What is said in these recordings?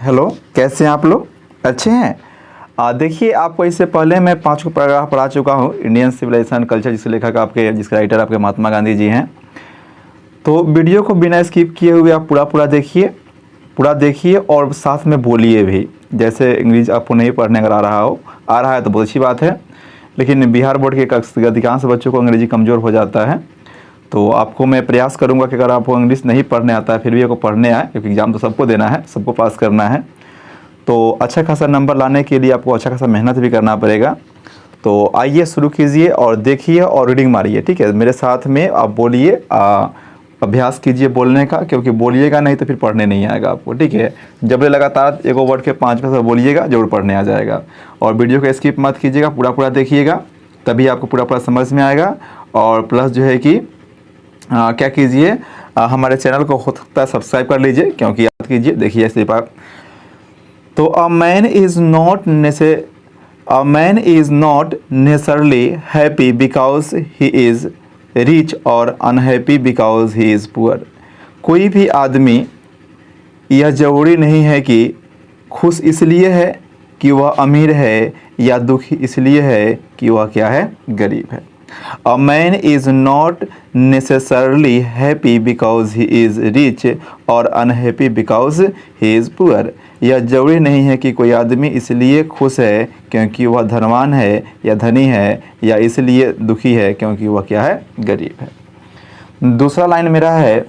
Hello, कैसे हैं आप लोग? अच्छे हैं। देखिए, आपको इससे पहले मैं 5 को पैराग्राफ पढ़ा चुका हूँ, इंडियन सिविलाइजेशन कल्चर, जिसके लेखक आपके जिसके राइटर आपके महात्मा गांधी जी हैं। तो वीडियो को बिना स्किप किए हुए आप पूरा देखिए और साथ में बोलिए भी। जैसे इंग्लिश आपको नहीं पढ़ने अगर आ रहा है तो बहुत अच्छी बात है, लेकिन बिहार बोर्ड के अधिकांश बच्चों को अंग्रेजी कमज़ोर हो जाता है। तो आपको मैं प्रयास करूंगा कि अगर आपको इंग्लिश नहीं पढ़ने आता है फिर भी आपको पढ़ने आए, क्योंकि एग्ज़ाम तो सबको देना है, सबको पास करना है। तो अच्छा खासा नंबर लाने के लिए आपको अच्छा खासा मेहनत भी करना पड़ेगा। तो आइए शुरू कीजिए और देखिए और रीडिंग मारिए, ठीक है? मेरे साथ में आप बोलिए, अभ्यास कीजिए बोलने का, क्योंकि बोलिएगा नहीं तो फिर पढ़ने नहीं आएगा आपको, ठीक है? जब लगातार एक वर्ड के 5 बार बोलिएगा जरूर पढ़ने आ जाएगा। और वीडियो को स्किप मत कीजिएगा, पूरा देखिएगा, तभी आपको पूरा समझ में आएगा। और प्लस जो है कि क्या कीजिए, हमारे चैनल को हो सकता है सब्सक्राइब कर लीजिए, क्योंकि याद कीजिए, देखिए ऐसे बात। तो a man is not necessarily happy because he is rich और unhappy because he is poor. कोई भी आदमी यह ज़रूरी नहीं है कि खुश इसलिए है कि वह अमीर है, या दुखी इसलिए है कि वह क्या है, गरीब है। A man is not necessarily happy because he is rich और unhappy because he is poor। यह जरूरी नहीं है कि कोई आदमी इसलिए खुश है क्योंकि वह धनवान है या धनी है, या इसलिए दुखी है क्योंकि वह क्या है, गरीब है। दूसरा लाइन मेरा है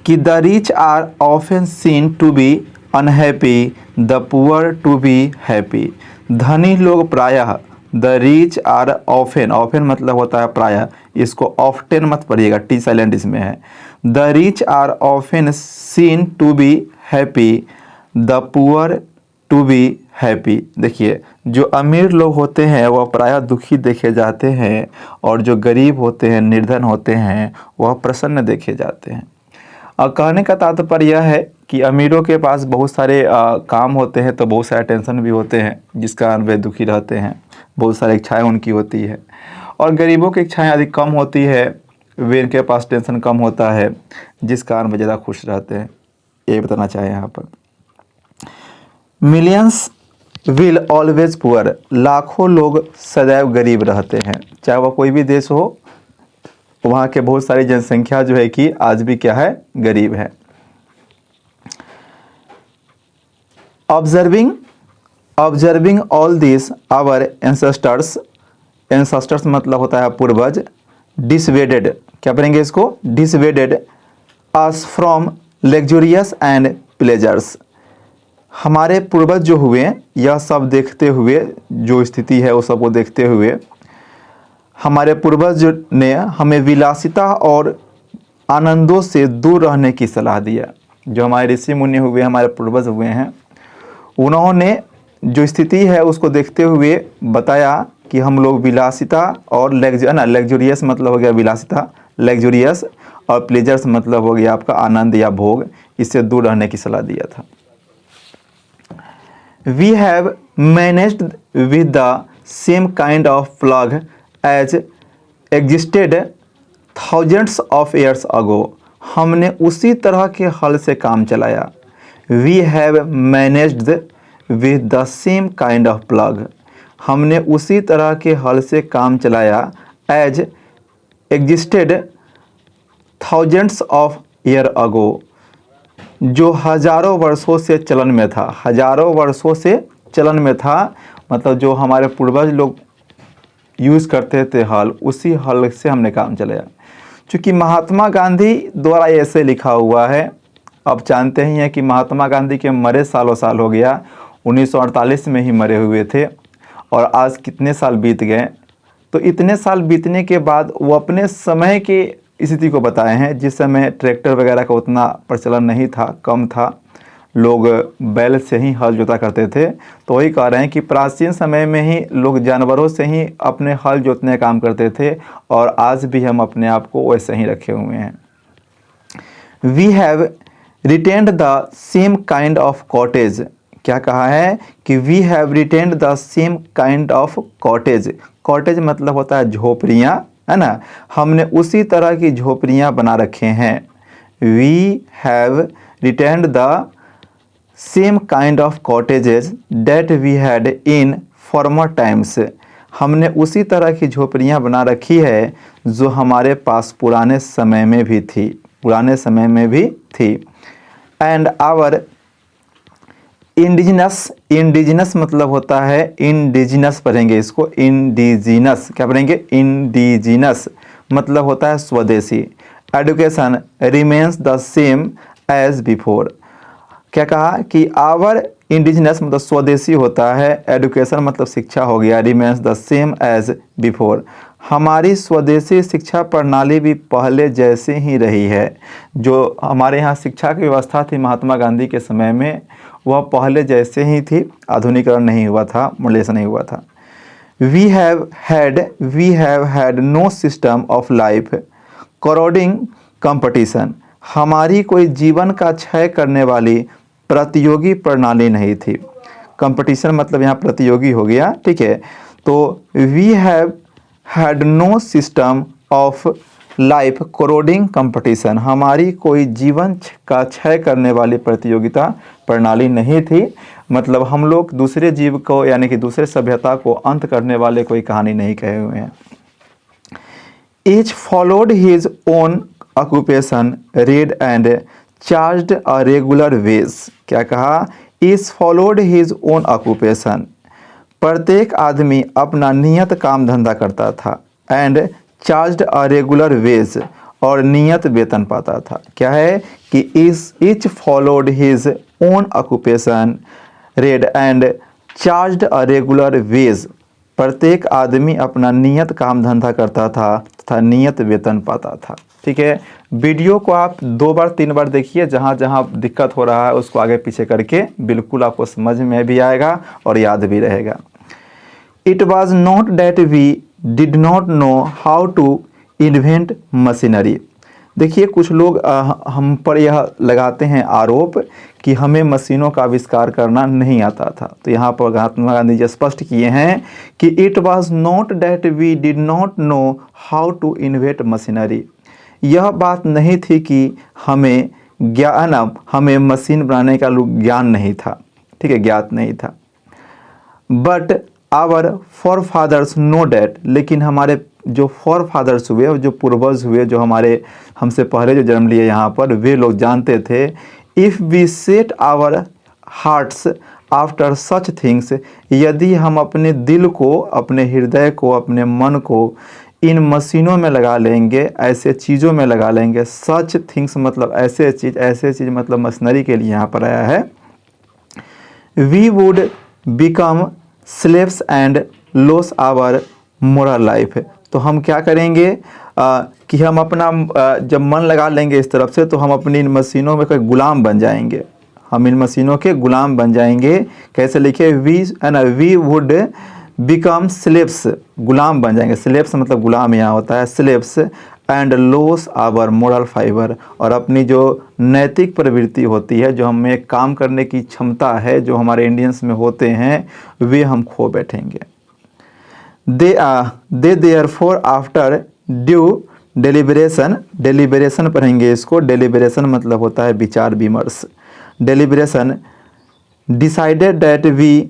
कि the rich are often seen to be unhappy, the poor to be happy. धनी लोग प्रायः, द रिच आर ऑफन मतलब होता है प्रायः, इसको ऑफ्टेन मत पढ़िएगा, टी साइलेंट इसमें है। The rich are often seen to be happy, the poor to be happy. देखिए, जो अमीर लोग होते हैं वह प्रायः दुखी देखे जाते हैं, और जो गरीब होते हैं, निर्धन होते हैं, वह प्रसन्न देखे जाते हैं। कहने का तात्पर्य यह है कि अमीरों के पास बहुत सारे काम होते हैं, तो बहुत सारे टेंशन भी होते हैं, जिस कारण वे दुखी रहते हैं। बहुत सारी इच्छाएं उनकी होती है, और गरीबों की इच्छाएं अधिक कम होती है, वे इनके पास टेंशन कम होता है, जिस कारण वे ज़्यादा खुश रहते हैं। ये बताना चाहें यहाँ पर। Millions will always poor. लाखों लोग सदैव गरीब रहते हैं, चाहे वह कोई भी देश हो, वहाँ के बहुत सारी जनसंख्या जो है कि आज भी क्या है, गरीब है। Observing all this our ancestors मतलब होता है पूर्वज, डिसवेडेड, क्या पढ़ेंगे इसको, dissuaded us from luxurious and pleasures. हमारे पूर्वज जो हुए, यह सब देखते हुए, जो स्थिति है वो सब को देखते हुए, हमारे पूर्वज ने हमें विलासिता और आनंदों से दूर रहने की सलाह दिया। जो हमारे ऋषि मुनि हुए, हमारे पूर्वज हुए हैं, उन्होंने जो स्थिति है उसको देखते हुए बताया कि हम लोग विलासिता और लग्जूरियस मतलब हो गया विलासिता, लग्जूरियस, और प्लेजर्स मतलब हो गया आपका आनंद या भोग, इससे दूर रहने की सलाह दिया था। We have managed with the same kind of plug as existed thousands of years ago. हमने उसी तरह के हल से काम चलाया। We have managed with the same kind of plug. हमने उसी तरह के हल से काम चलाया, as existed thousands of year ago, जो हजारों वर्षों से चलन में था। हजारों वर्षों से चलन में था मतलब जो हमारे पूर्वज लोग यूज़ करते थे हल, उसी हल से हमने काम चलाया। चूँकि महात्मा गांधी द्वारा ऐसे लिखा हुआ है, अब जानते ही हैं कि महात्मा गांधी के मरे सालों साल हो गया, 1948 में ही मरे हुए थे, और आज कितने साल बीत गए। तो इतने साल बीतने के बाद वो अपने समय की स्थिति को बताए हैं, जिस समय ट्रैक्टर वगैरह का उतना प्रचलन नहीं था, कम था, लोग बैल से ही हल जोता करते थे। तो वही कह रहे हैं कि प्राचीन समय में ही लोग जानवरों से ही अपने हल जोतने का काम करते थे, और आज भी हम अपने आप को वैसे ही रखे हुए हैं। We have retained the same kind of cottage. क्या कहा है कि we have retained the same kind of cottage. Cottage मतलब होता है झोपड़ियाँ, है ना। हमने उसी तरह की झोपड़ियाँ बना रखे हैं। We have retained the same kind of cottages that we had in former times. हमने उसी तरह की झोपड़ियाँ बना रखी है जो हमारे पास पुराने समय में भी थी, पुराने समय में भी थी। एंड आवर इंडिजिनस, इंडिजिनस मतलब होता है इंडिजिनस, पढ़ेंगे इसको इंडिजिनस, क्या पढ़ेंगे इंडिजिनस मतलब होता है स्वदेशी। Education remains the same as before. क्या कहा कि आवर इंडिजिनस मतलब स्वदेशी होता है, एडुकेशन मतलब शिक्षा हो गया, remains the same as before. हमारी स्वदेशी शिक्षा प्रणाली भी पहले जैसे ही रही है। जो हमारे यहाँ शिक्षा की व्यवस्था थी महात्मा गांधी के समय में, वह पहले जैसे ही थी, आधुनिकरण नहीं हुआ था, मॉडर्नाइजेशन नहीं हुआ था। We have had no system of life corroding competition. हमारी कोई जीवन का क्षय करने वाली प्रतियोगी प्रणाली नहीं थी। कंपटीशन मतलब यहाँ प्रतियोगी हो गया, ठीक है। तो we have had no system of life corroding competition. हमारी कोई जीवन का क्षय करने वाली प्रतियोगिता प्रणाली नहीं थी। मतलब हम लोग दूसरे जीव को यानी कि दूसरे सभ्यता को अंत करने वाले कोई कहानी नहीं कहे हुए हैं। Each followed his own occupation, read and charged a regular ways। क्या कहा? Each followed his own occupation। प्रत्येक आदमी अपना नियत काम धंधा करता था। And charged a regular wage, और नियत वेतन पाता था। क्या है कि each followed his own occupation, trade and charged a regular wage. प्रत्येक आदमी अपना नियत काम धंधा करता था तथा नियत वेतन पाता था। ठीक है, वीडियो को आप 2 बार 3 बार देखिए, जहाँ जहाँ दिक्कत हो रहा है उसको आगे पीछे करके बिल्कुल आपको समझ में भी आएगा और याद भी रहेगा। It was not that we did not know how to invent machinery. देखिए कुछ लोग हम पर यह लगाते हैं आरोप कि हमें मशीनों का आविष्कार करना नहीं आता था। तो यहाँ पर महात्मा गांधी जी स्पष्ट किए हैं कि it was not that we did not know how to invent machinery. यह बात नहीं थी कि हमें मशीन बनाने का ज्ञान नहीं था, ठीक है, ज्ञात नहीं था। But our forefathers know that, लेकिन हमारे जो फॉर फादर्स हुए, जो पूर्वज हुए, जो हमारे हमसे पहले जो जन्म लिए यहाँ पर, वे लोग जानते थे। If we set our hearts after such things, यदि हम अपने दिल को, अपने हृदय को, अपने मन को इन मशीनों में लगा लेंगे, ऐसे चीज़ों में लगा लेंगे। सच थिंग्स मतलब ऐसे चीज़ मतलब मशीनरी के लिए यहाँ पर आया है। We would become slaves and lose our moral life. तो हम क्या करेंगे कि हम अपना जब मन लगा लेंगे इस तरफ से, तो हम अपनी इन मशीनों में कोई गुलाम बन जाएंगे। हम इन मशीनों के गुलाम बन जाएंगे। कैसे लिखे? वी वुड बिकम स्लेव्स, गुलाम बन जाएंगे। स्लेव्स मतलब गुलाम यहाँ होता है, slaves and lose our moral fibre, और अपनी जो नैतिक प्रवृत्ति होती है, जो हमें काम करने की क्षमता है, जो हमारे इंडियंस में होते हैं, वे हम खो बैठेंगे। They therefore after due deliberation, deliberation पढ़ेंगे इसको। डेलिब्रेशन मतलब होता है विचार विमर्श। Deliberation decided that we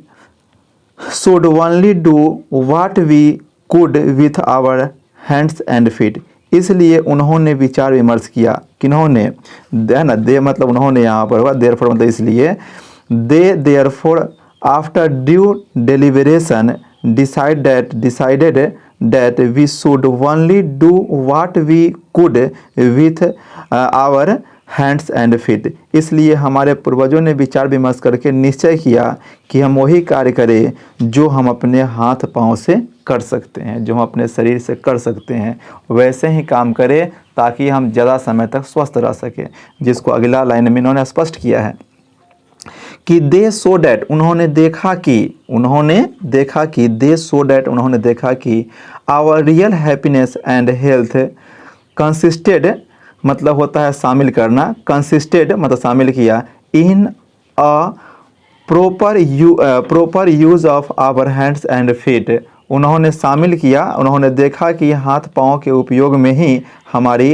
should only do what we could with our hands and feet. इसलिए उन्होंने विचार विमर्श किया। किन्होंने? है ना, दे मतलब उन्होंने यहाँ पर हुआ, देयरफॉर मतलब इसलिए। They therefore after due deliberation decided that we should only do what we could with our hands and feet। इसलिए हमारे पूर्वजों ने विचार विमर्श करके निश्चय किया कि हम वही कार्य करें जो हम अपने हाथ पांव से कर सकते हैं, जो हम अपने शरीर से कर सकते हैं, वैसे ही काम करें ताकि हम ज़्यादा समय तक स्वस्थ रह सकें। जिसको अगला लाइन में इन्होंने स्पष्ट किया है कि दे सो डैट, उन्होंने देखा कि our real happiness and health consisted मतलब होता है शामिल करना, कंसिस्टेड मतलब शामिल किया, in a proper use of our hands and feet. उन्होंने शामिल किया, उन्होंने देखा कि हाथ पाँव के उपयोग में ही हमारी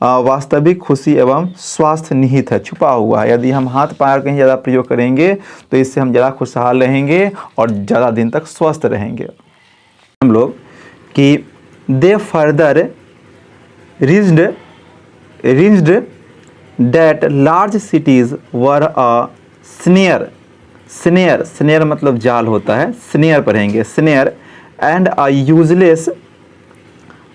वास्तविक खुशी एवं स्वास्थ्य निहित है, छुपा हुआ है। यदि हम हाथ पैर कहीं ज़्यादा प्रयोग करेंगे तो इससे हम ज़्यादा खुशहाल रहेंगे और ज़्यादा दिन तक स्वस्थ रहेंगे। हम लोग कि दे further reached that large cities were a snare मतलब जाल होता है, स्नेयर पढ़ेंगे, स्नेयर एंड अ यूजलेस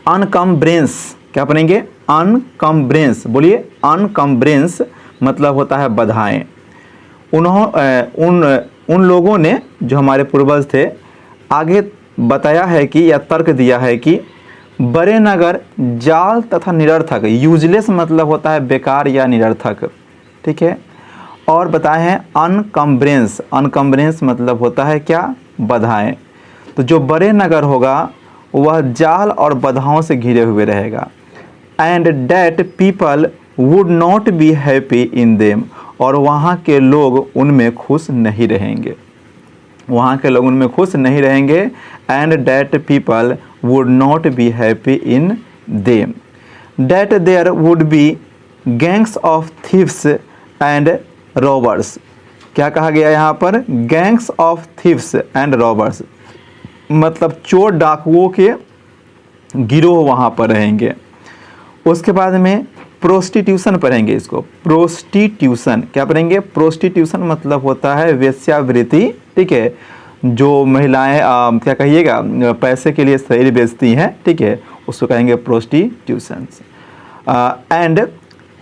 अनकम्ब्रेंस। क्या पढ़ेंगे? अनकम्ब्रेंस। बोलिए, अनकम्ब्रेंस मतलब होता है बधाएं। उन लोगों ने, जो हमारे पूर्वज थे, आगे बताया है कि या तर्क दिया है कि बड़े नगर जाल तथा निरर्थक, यूजलेस मतलब होता है बेकार या निरर्थक, ठीक है। और बताए हैं अनकम्ब्रेंस मतलब होता है क्या? बधाएं। तो जो बड़े नगर होगा वह जाल और बधाओं से घिरे हुए रहेगा। And that people would not be happy in them, और वहाँ के लोग उनमें खुश नहीं रहेंगे, वहाँ के लोग उनमें खुश नहीं रहेंगे। And that people would not be happy in them. That there would be gangs of thieves and robbers. क्या कहा गया यहाँ पर? Gangs of thieves and robbers मतलब चोर डाकुओं के गिरोह वहाँ पर रहेंगे। उसके बाद में प्रोस्टिट्यूशन पढ़ेंगे, इसको प्रोस्टिट्यूशन। क्या पढ़ेंगे? प्रोस्टिट्यूशन मतलब होता है वेश्यावृत्ति, ठीक है। जो महिलाएं क्या कहिएगा, पैसे के लिए शरीर बेचती हैं, ठीक है, उसको कहेंगे prostitution. And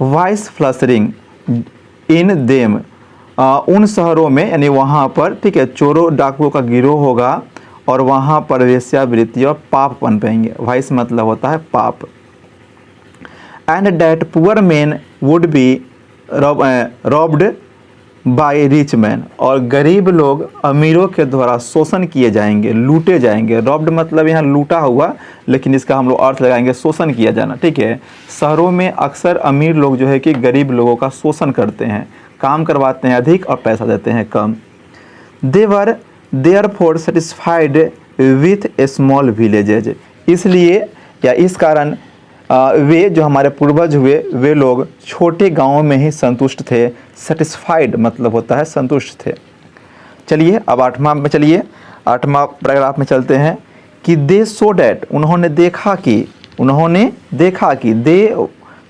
vice flourishing in them, उन शहरों में यानी वहाँ पर, ठीक है, चोरों डाकुओं का गिरोह होगा और वहाँ पर वेश्यावृत्ति और पाप पनपेंगे। वाइस मतलब होता है पाप। And that poor man would be robbed by rich man, और गरीब लोग अमीरों के द्वारा शोषण किए जाएंगे, लूटे जाएंगे। रॉब्ड मतलब यहाँ लूटा हुआ, लेकिन इसका हम लोग अर्थ लगाएंगे शोषण किया जाना, ठीक है। शहरों में अक्सर अमीर लोग जो है कि गरीब लोगों का शोषण करते हैं, काम करवाते हैं अधिक और पैसा देते हैं कम। They were therefore satisfied with a small villages, इसलिए या इस कारण वे जो हमारे पूर्वज हुए वे लोग छोटे गांवों में ही संतुष्ट थे। सेटिस्फाइड मतलब होता है संतुष्ट थे। चलिए अब 8वां में चलिए, 8वां पैराग्राफ में चलते हैं कि दे सो डैट, उन्होंने देखा कि they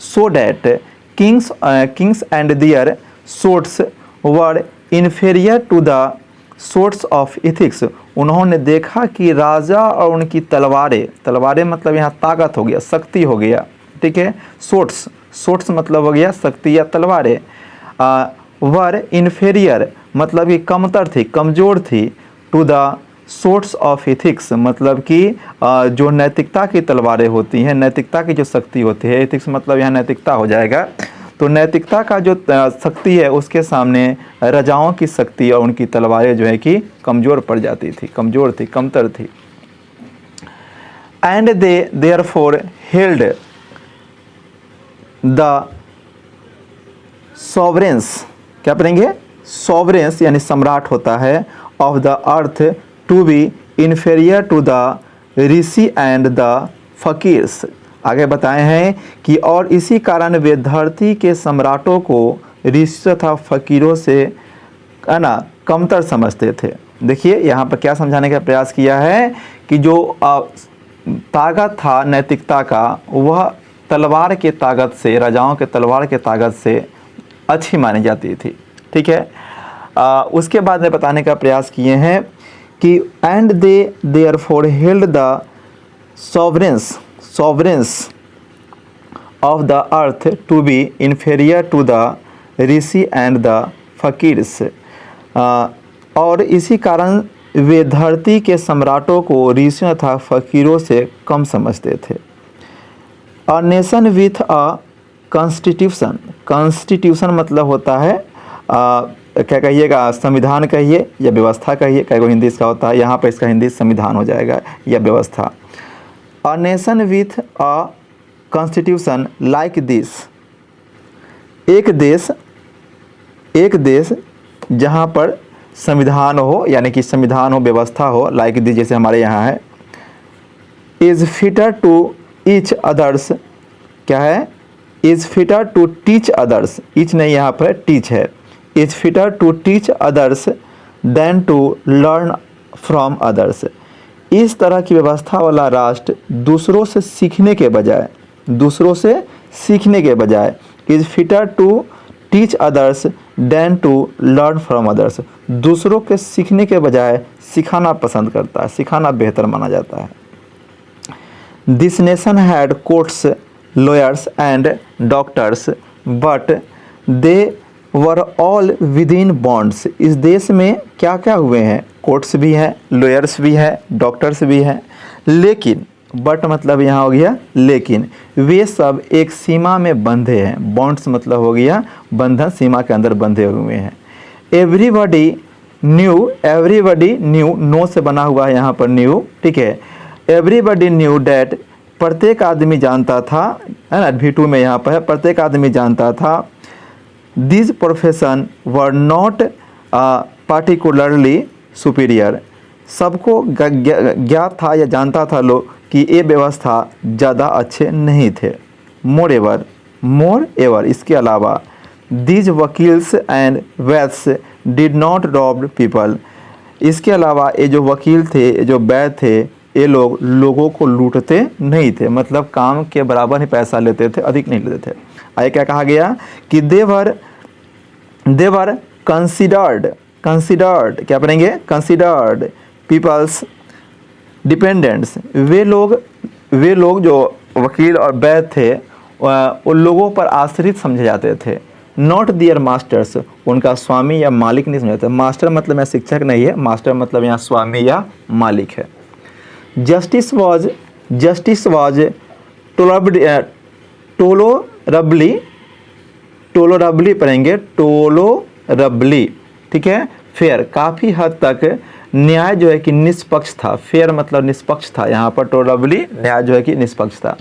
saw that kings and their swords were inferior to the sorts of ethics, उन्होंने देखा कि राजा और उनकी तलवारें मतलब यहाँ ताकत हो गया, शक्ति हो गया, ठीक है। सोर्ट्स मतलब हो गया शक्ति या तलवारें। वर इन्फीरियर मतलब कि कमतर थी, कमज़ोर थी। To the sorts of ethics मतलब कि जो नैतिकता की तलवारें होती हैं, नैतिकता की जो शक्ति होती है, इथिक्स मतलब यहाँ नैतिकता हो जाएगा। तो नैतिकता का जो शक्ति है उसके सामने राजाओं की शक्ति और उनकी तलवारें जो है कि कमज़ोर पड़ जाती थी, कमतर थी। And they therefore held the sovereigns, क्या पढ़ेंगे? सॉवरेंस यानी सम्राट होता है, of the earth to be inferior to the rishi and the fakirs. आगे बताए हैं कि और इसी कारण वे धरती के सम्राटों को ऋषि तथा फकीरों से है ना कमतर समझते थे। देखिए यहाँ पर क्या समझाने का प्रयास किया है कि जो ताकत था नैतिकता का, वह तलवार के ताकत से, राजाओं के तलवार के ताकत से अच्छी मानी जाती थी, ठीक है। उसके बाद में बताने का प्रयास किए हैं कि and they therefore held the sovereigns of the earth to be inferior to the Rishi and the फकीर्स, और इसी कारण वे धरती के सम्राटों को ऋषियों तथा फकीरों से कम समझते थे। A nation with a constitution मतलब होता है क्या कहिएगा, संविधान कहिए या व्यवस्था कहिए, क्या हिंदी इसका होता है, यहाँ पर इसका हिंदी संविधान हो जाएगा या व्यवस्था। A nation with a constitution like this, एक देश जहाँ पर संविधान हो, यानी कि संविधान हो, व्यवस्था हो, like this जैसे हमारे यहाँ है, is fitter to each others, क्या है? Is fitter to teach others, each नहीं यहाँ पर टीच है, is fitter to teach others than to learn from others. इस तरह की व्यवस्था वाला राष्ट्र दूसरों से सीखने के बजाय is fitter to teach others than to learn from others, दूसरों के सीखने के बजाय सिखाना पसंद करता है, सिखाना बेहतर माना जाता है। This nation had courts, lawyers and doctors but they were all with in bonds. इस देश में क्या क्या हुए हैं, कोर्ट्स भी हैं, लॉयर्स भी हैं, डॉक्टर्स भी हैं, लेकिन बट मतलब यहाँ हो गया लेकिन, वे सब एक सीमा में बंधे हैं। बॉन्ड्स मतलब हो गया बंधन, सीमा के अंदर बंधे हुए हैं। एवरीबडी न्यू, नो से बना हुआ है यहाँ पर न्यू, ठीक है। एवरीबडी न्यू डैट, प्रत्येक आदमी जानता था, है ना, V2 में यहाँ पर है, प्रत्येक आदमी जानता था। This profession were not particularly superior, सबको ज्ञात था या जानता था लोग कि ये व्यवस्था ज़्यादा अच्छे नहीं थे। मोर एवर, इसके अलावा these vakils and vaids did not rob people, इसके अलावा ये जो वकील थे, ये जो वैद्य थे, ये लोगों को लूटते नहीं थे, मतलब काम के बराबर ही पैसा लेते थे, अधिक नहीं लेते थे। आगे क्या कहा गया कि देवर कंसिडर्ड, क्या पढ़ेंगे, कंसिडर्ड पीपल्स डिपेंडेंट्स, वे लोग जो वकील और वैद्य थे उन लोगों पर आश्रित समझे जाते थे। नॉट दियर मास्टर्स, उनका स्वामी या मालिक नहीं समझे जाते। मास्टर मतलब यहाँ शिक्षक नहीं है, मास्टर मतलब यहाँ स्वामी या मालिक है। जस्टिस वाज टोलोरबली पढ़ेंगे, टोलोरबली, ठीक है। फेयर, काफ़ी हद तक न्याय जो है कि निष्पक्ष था। फेयर मतलब निष्पक्ष था, यहाँ पर टोलरबली न्याय जो है कि निष्पक्ष था।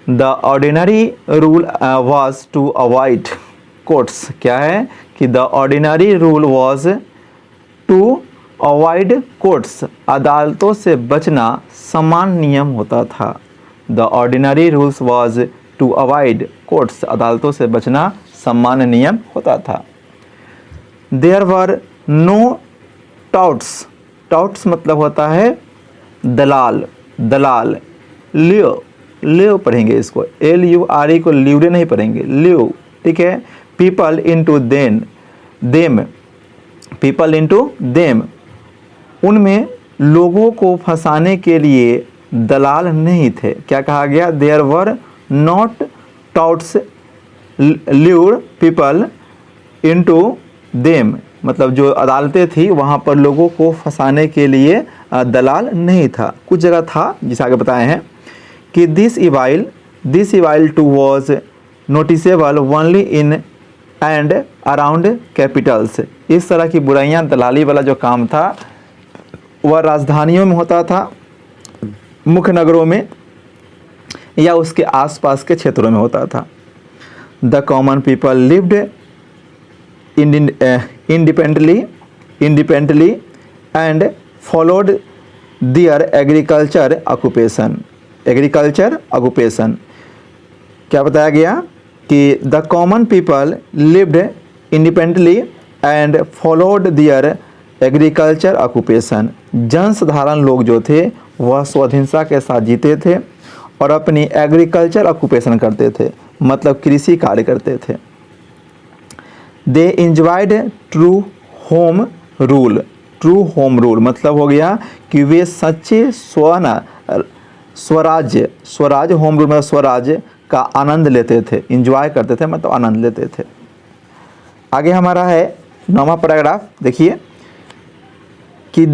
The ordinary rule was to avoid courts, क्या है कि the ordinary rule was to avoid courts, अदालतों से बचना समान नियम होता था। The ordinary rules was to avoid courts, अदालतों से बचना समान नियम होता था। देयर वर नो टाउट्स मतलब होता है दलाल। लियो पढ़ेंगे इसको, LURE को ल्यूरे नहीं पढ़ेंगे, लियो, ठीक है। पीपल इंटू देम, उनमें लोगों को फंसाने के लिए दलाल नहीं थे। क्या कहा गया, there were not touts lure people into them, मतलब जो अदालतें थी वहाँ पर लोगों को फंसाने के लिए दलाल नहीं था। कुछ जगह था जिसे आगे बताए हैं कि this evil too was noticeable only in and around capitals, इस तरह की बुराइयाँ, दलाली वाला जो काम था वह राजधानियों में होता था, मुख्य नगरों में या उसके आसपास के क्षेत्रों में होता था। The common people lived independently and followed their agriculture occupation। क्या बताया गया कि the common people lived independently and followed their agriculture occupation, जनसाधारण लोग जो थे वह स्वाधीनता के साथ जीते थे और अपनी एग्रीकल्चर ऑक्यूपेशन करते थे, मतलब कृषि कार्य करते थे। दे इंजॉयड ट्रू होम रूल मतलब हो गया कि वे सच्चे स्वराज्य होम रूल मतलब स्वराज्य का आनंद लेते थे, इंजॉय करते थे मतलब आनंद लेते थे। आगे हमारा है 9वां पैराग्राफ, देखिए कि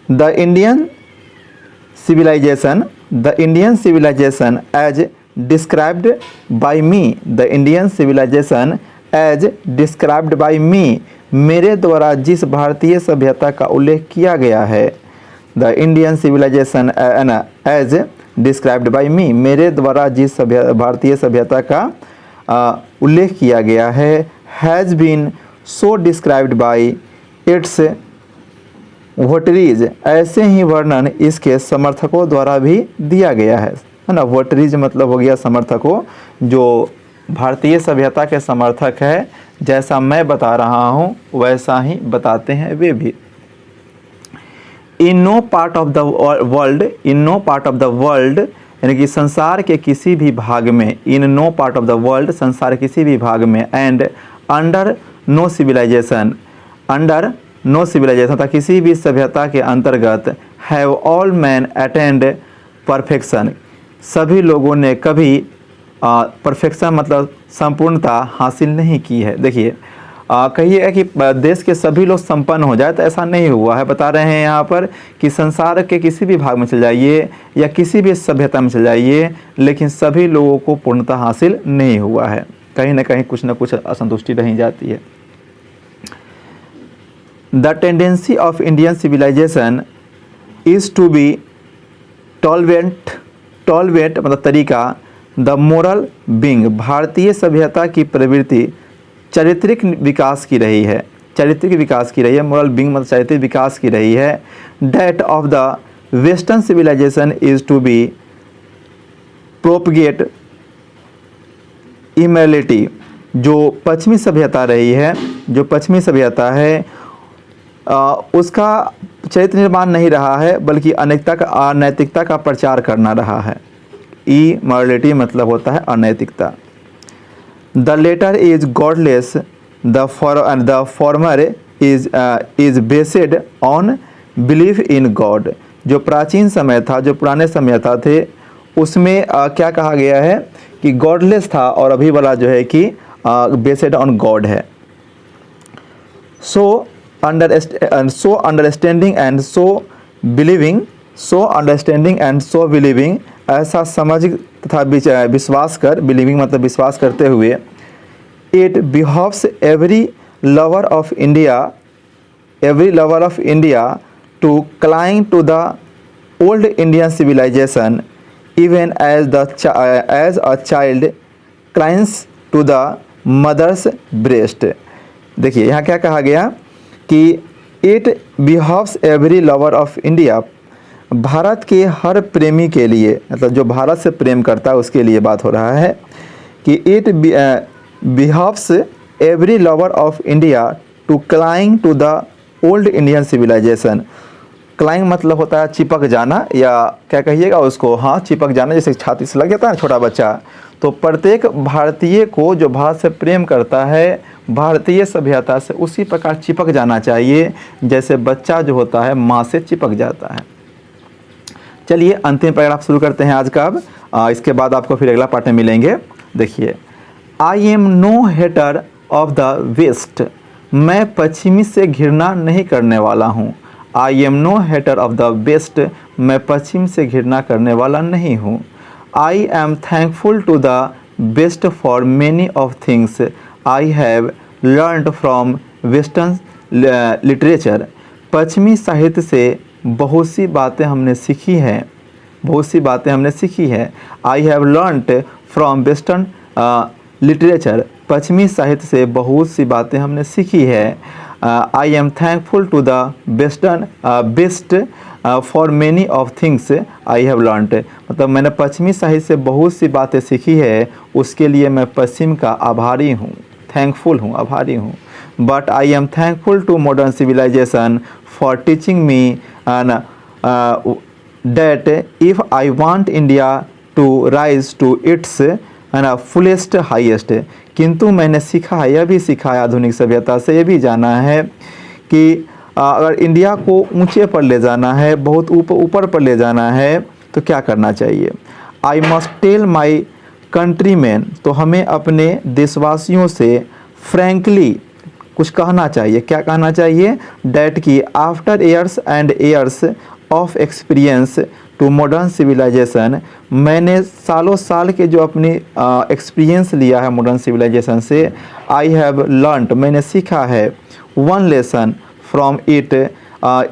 the Indian civilization as described by me, मेरे द्वारा जिस भारतीय सभ्यता का उल्लेख किया गया है, the Indian civilisation as described by me, मेरे द्वारा जिस भारतीय सभ्यता का उल्लेख किया गया है, has been so described by its votaries, ऐसे ही वर्णन इसके समर्थकों द्वारा भी दिया गया है। है ना। वोटरीज मतलब हो गया समर्थक हो, जो भारतीय सभ्यता के समर्थक है, जैसा मैं बता रहा हूँ वैसा ही बताते हैं वे भी। In no part of the world, in no part of the world यानी कि संसार के किसी भी भाग में, in no part of the world संसार के किसी भी भाग में, and under no civilisation, under no civilisation था किसी भी सभ्यता के अंतर्गत, have all man attend perfection, सभी लोगों ने कभी परफेक्शन मतलब संपूर्णता हासिल नहीं की है। देखिए कहिए कि देश के सभी लोग संपन्न हो जाए, तो ऐसा नहीं हुआ है। बता रहे हैं यहाँ पर कि संसार के किसी भी भाग में चल जाइए या किसी भी सभ्यता में चल जाइए, लेकिन सभी लोगों को पूर्णता हासिल नहीं हुआ है, कहीं ना कहीं कुछ ना कुछ असंतुष्टि रह जाती है। The tendency of Indian civilisation is to be tolerant, tolerate मतलब तरीका, द मोरल बिंग, भारतीय सभ्यता की प्रवृत्ति चारित्रिक विकास की रही है, चारित्रिक विकास की रही है, मोरल बिंग मतलब चारित्रिक विकास की रही है। That of the western civilisation is to be propagate immorality, जो पश्चिमी सभ्यता रही है, जो पश्चिमी सभ्यता है उसका चरित्र निर्माण नहीं रहा है, बल्कि अनैतिकता का प्रचार करना रहा है। इमोरलिटी मतलब होता है अनैतिकता। The latter is godless, the former is based on belief in God, जो प्राचीन समय था, जो पुराने सभ्यता थे उसमें क्या कहा गया है कि गॉडलेस था, और अभी वाला जो है कि बेस्ड ऑन गॉड है। So understanding and so believing, so understanding and so believing, ऐसा समझ तथा विश्वास कर, बिलीविंग मतलब विश्वास करते हुए, it behoves every lover of India, every lover of India to cling to the old Indian civilisation even as a child clings to the mother's breast. देखिए यहाँ क्या कहा गया कि it behoves every lover of India, Bharat के हर प्रेमी के लिए, मतलब जो भारत से प्रेम करता है उसके लिए बात हो रहा है कि it behoves every lover of India to cling to the old Indian civilisation. Cling मतलब होता है चिपक जाना, या क्या कहिएगा उसको, हाँ चिपक जाना, जैसे छाती से लग जाता है छोटा बच्चा। तो प्रत्येक भारतीय को जो भारत से प्रेम करता है, भारतीय सभ्यता से, उसी प्रकार चिपक जाना चाहिए जैसे बच्चा जो होता है माँ से चिपक जाता है। चलिए अंतिम पैराग्राफ शुरू करते हैं आज का। अब इसके बाद आपको फिर अगला पार्ट में मिलेंगे। देखिए, I am no hater of the west, मैं पश्चिमी से घृणा नहीं करने वाला हूँ। I am no hater of the west, मैं पश्चिम से घृणा करने वाला नहीं हूँ। I am thankful to the west for many of things I have learned from western literature, पश्चिमी साहित्य से बहुत सी बातें हमने सीखी हैं, बहुत सी बातें हमने सीखी हैं। I have learned from western literature, पश्चिमी साहित्य से बहुत सी बातें हमने सीखी है। I am thankful to the western west for many of things I have learned, मतलब मैंने पश्चिमी साहित्य से बहुत सी बातें सीखी है, उसके लिए मैं पश्चिम का आभारी हूँ, थैंकफुल हूँ, आभारी हूँ। But I am thankful to modern civilisation for teaching me that if I want India to rise to its fullest highest, किंतु मैंने सीखा है, यह भी सीखा है आधुनिक सभ्यता से, यह भी जाना है कि अगर इंडिया को ऊंचे पर ले जाना है, बहुत ऊपर पर ले जाना है, तो क्या करना चाहिए। I must tell my countryman, तो हमें अपने देशवासियों से फ्रैंकली कुछ कहना चाहिए। क्या कहना चाहिए, डैट की after years and years of experience to modern civilisation, मैंने सालों साल के जो अपनी एक्सपीरियंस लिया है मॉडर्न सिविलाइजेशन से, आई हैव लर्नड, मैंने सीखा है, वन लेसन फ्रॉम इट,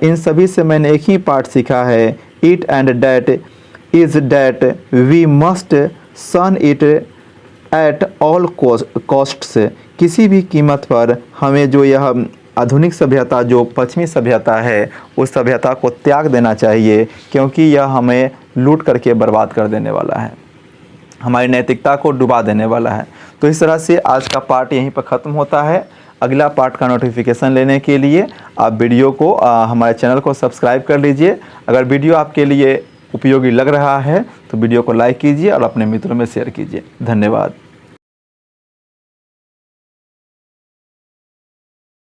इन सभी से मैंने एक ही पार्ट सीखा है, it and that is that we must shun it at all costs, किसी भी कीमत पर हमें जो यह आधुनिक सभ्यता जो पश्चिमी सभ्यता है उस सभ्यता को त्याग देना चाहिए, क्योंकि यह हमें लूट करके बर्बाद कर देने वाला है, हमारी नैतिकता को डुबा देने वाला है। तो इस तरह से आज का पार्ट यहीं पर ख़त्म होता है। अगला पार्ट का नोटिफिकेशन लेने के लिए आप वीडियो को हमारे चैनल को सब्सक्राइब कर लीजिए। अगर वीडियो आपके लिए उपयोगी लग रहा है तो वीडियो को लाइक कीजिए और अपने मित्रों में शेयर कीजिए। धन्यवाद।